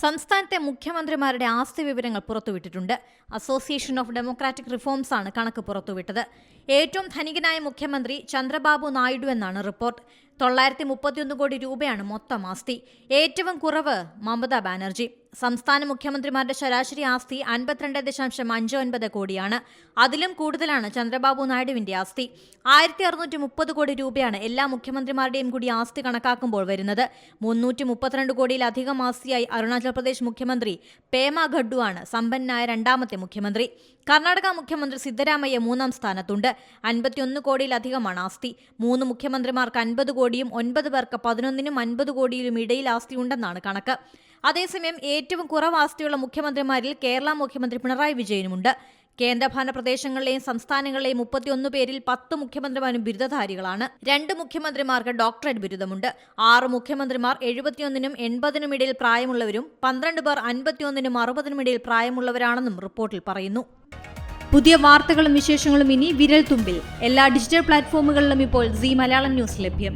സംസ്ഥാനത്തെ മുഖ്യമന്ത്രിമാരുടെ ആസ്തി വിവരങ്ങൾ പുറത്തുവിട്ടിട്ടുണ്ട്. അസോസിയേഷൻ ഓഫ് ഡെമോക്രാറ്റിക് റിഫോംസ് ആണ് കണക്ക് പുറത്തുവിട്ടത്. ഏറ്റവും ധനികനായ മുഖ്യമന്ത്രി ചന്ദ്രബാബു നായിഡു എന്നാണ് റിപ്പോർട്ട്. 931 കോടി രൂപയാണ് മൊത്തം ആസ്തി. ഏറ്റവും കുറവ് മമതാ ബാനർജി. സംസ്ഥാന മുഖ്യമന്ത്രിമാരുടെ ശരാശരി ആസ്തി 52.59 കോടിയാണ്. അതിലും കൂടുതലാണ് ചന്ദ്രബാബു നായിഡുവിന്റെ ആസ്തി. 1630 കോടി രൂപയാണ് എല്ലാ മുഖ്യമന്ത്രിമാരുടെയും കൂടി ആസ്തി കണക്കാക്കുമ്പോൾ വരുന്നത്. 332 കോടിയിലധികം ആസ്തിയായി അരുണാചൽ പ്രദേശ് മുഖ്യമന്ത്രി പേമ ഖഡ്ഡു ആണ് സമ്പന്നനായ രണ്ടാമത്തെ മുഖ്യമന്ത്രി. കർണാടക മുഖ്യമന്ത്രി സിദ്ധരാമയ്യ 3-ാം സ്ഥാനത്തുണ്ട്. 51 കോടിയിലധികമാണ് ആസ്തി. 3 മുഖ്യമന്ത്രിമാർക്ക് 50 കോടിയും 9 പേർക്ക് 11-നും 50 കോടിയിലും ഇടയിൽ ആസ്തിയുണ്ടെന്നാണ് കണക്ക്. അതേസമയം ഏറ്റവും കുറവ് ആസ്തിയുള്ള മുഖ്യമന്ത്രിമാരിൽ കേരള മുഖ്യമന്ത്രി പിണറായി വിജയനുമുണ്ട്. കേന്ദ്രഭരണ പ്രദേശങ്ങളിലെയും സംസ്ഥാനങ്ങളിലെയും 31 പേരിൽ 10 മുഖ്യമന്ത്രിമാരും ബിരുദധാരികളാണ്. 2 മുഖ്യമന്ത്രിമാർക്ക് ഡോക്ടറേറ്റ് ബിരുദമുണ്ട്. 6 മുഖ്യമന്ത്രിമാർ 71-നും 80-നും ഇടയിൽ പ്രായമുള്ളവരും 12 പേർ 51-നും 60-നും ഇടയിൽ പ്രായമുള്ളവരാണെന്നും റിപ്പോർട്ടിൽ പറയുന്നു. പുതിയ വാർത്തകളും വിശേഷങ്ങളും ഇനി വിരൽ തുമ്പിൽ. എല്ലാ ഡിജിറ്റൽ പ്ലാറ്റ്ഫോമുകളിലും ഇപ്പോൾ സീ മലയാളം ന്യൂസ് ലഭ്യം.